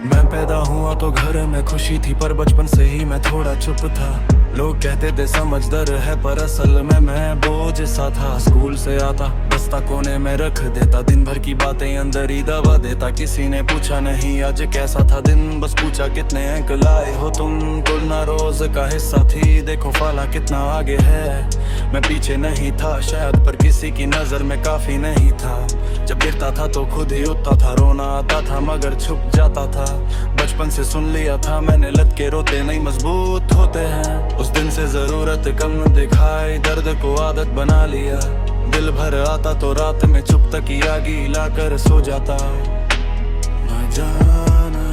मैं पैदा हुआ तो घर में खुशी थी, पर बचपन से ही मैं थोड़ा चुप था। लोग कहते थे समझदार है, पर असल में मैं बोझ सा था। स्कूल से आता बस्ता कोने में रख देता, दिन भर की बातें अंदर ही दबा देता। किसी ने पूछा नहीं आज कैसा था दिन, बस पूछा कितने अंक लाए हो तुम। तुलना रोज का हिस्सा थी, देखो फाला कितना आगे है। मैं पीछे नहीं था शायद, पर किसी की नजर में काफी नहीं था। जब गिरता था तो खुद ही उठता था, रोना आता था मगर छुप जाता था। बचपन से सुन लिया था मैंने, लत के रोते नहीं मजबूत होते हैं। उस दिन से जरूरत कम दिखाई, दर्द को आदत बना लिया। दिल भर आता तो रात में चुप तकिया गीला कर सो जाता। ना जाना ना।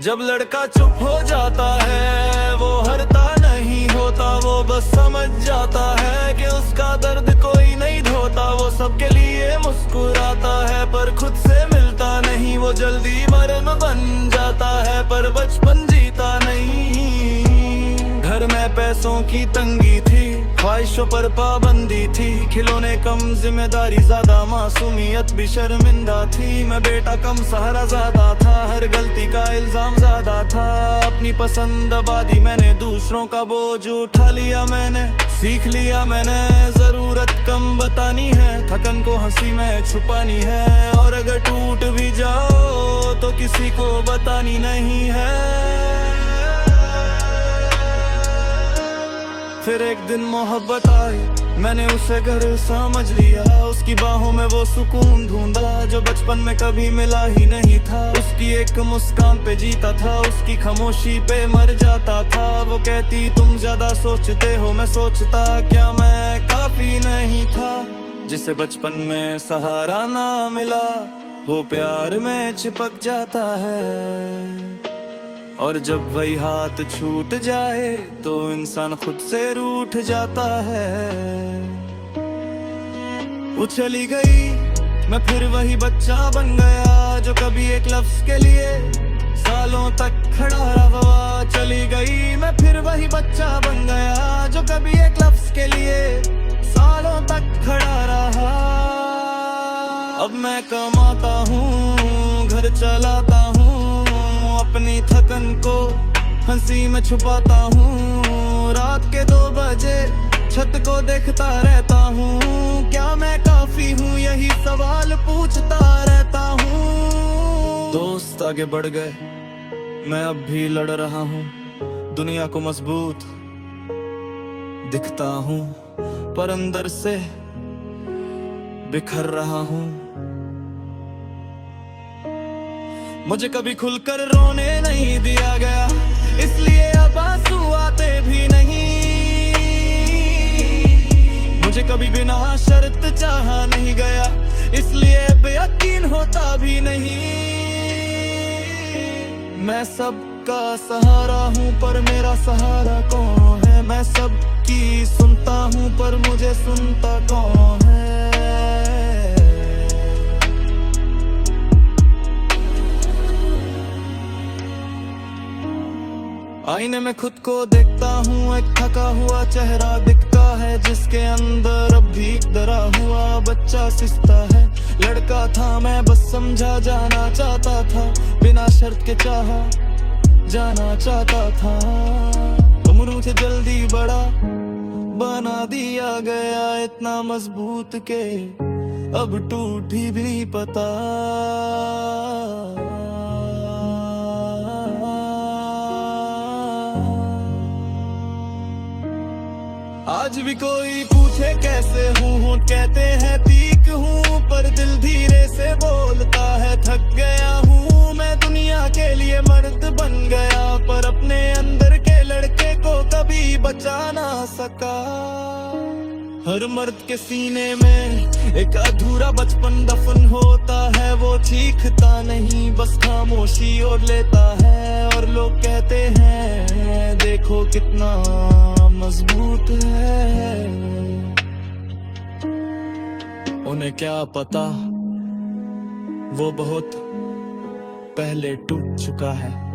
जब लड़का चुप हो जाता है वो हरता नहीं होता, वो बस समझ जाता है कि उसका दर्द कोई नहीं धोता। वो सबके लिए मुस्कुराता है पर खुद से मिलता नहीं, वो जल्दी मरन बन जाता है पर बचपन जीता नहीं। घर में पैसों की तंगी थी, ख्वाहिशों पर पाबंदी थी। खिलौने कम, जिम्मेदारी ज्यादा, मासूमियत भी शर्मिंदा थी। मैं बेटा कम, सहारा ज्यादा था, हर गलती का इल्जाम ज्यादा था। अपनी पसंद दबा दी मैंने, दूसरों का बोझ उठा लिया मैंने। सीख लिया मैंने जरूरत कम बतानी है, थकन को हंसी में छुपानी है। और अगर टूट भी जाओ तो किसी को बतानी नहीं है। फिर एक दिन मोहब्बत आई, मैंने उसे घर समझ लिया। उसकी बाहों में वो सुकून ढूंढा जो बचपन में कभी मिला ही नहीं था। उसकी एक मुस्कान पे जीता था, उसकी खामोशी पे मर जाता था। वो कहती तुम ज्यादा सोचते हो, मैं सोचता क्या मैं काफी नहीं था। जिसे बचपन में सहारा ना मिला वो प्यार में चिपक जाता है। और जब वही हाथ छूट जाए तो इंसान खुद से रूठ जाता है। वो चली गई, मैं फिर वही बच्चा बन गया जो कभी एक लफ्ज के लिए सालों तक खड़ा रहा। चली गई, मैं फिर वही बच्चा बन गया जो कभी एक लफ्ज के लिए सालों तक खड़ा रहा। अब मैं कमाता हूँ, घर चलाता हूँ, अपनी थकन को हंसी में छुपाता हूँ। रात के 2 बजे छत को देखता रहता हूँ, क्या मैं काफी हूँ यही सवाल पूछता रहता हूँ। दोस्त आगे बढ़ गए, मैं अब भी लड़ रहा हूँ। दुनिया को मजबूत दिखता हूँ पर अंदर से बिखर रहा हूँ। मुझे कभी खुलकर रोने नहीं दिया गया, इसलिए अब आंसू आते भी नहीं। मुझे कभी बिना शर्त चाहा नहीं गया, इसलिए बेयकीन होता भी नहीं। मैं सबका सहारा हूँ पर मेरा सहारा कौन है। मैं सबकी सुनता हूँ पर मुझे सुनता कौन है। आईने में खुद को देखता हूँ, एक थका हुआ चेहरा दिखता है जिसके अंदर अब भी डरा हुआ बच्चा सिसता है। लड़का था मैं, बस समझा जाना चाहता था, बिना शर्त के चाहा जाना चाहता था। उम्र मुझे जल्दी बड़ा बना दिया गया, इतना मजबूत के अब टूट ही भी पता। आज भी कोई पूछे कैसे हूँ, कहते हैं ठीक हूँ, पर दिल धीरे से बोलता है थक गया हूँ। मैं दुनिया के लिए मर्द बन गया पर अपने अंदर के लड़के को कभी बचा ना सका। हर मर्द के सीने में एक अधूरा बचपन दफन होता है, वो चीखता नहीं बस खामोशी ओढ़ लेता है। और लोग कहते हैं देखो कितना मजबूत है, उन्हें क्या पता वो बहुत पहले टूट चुका है।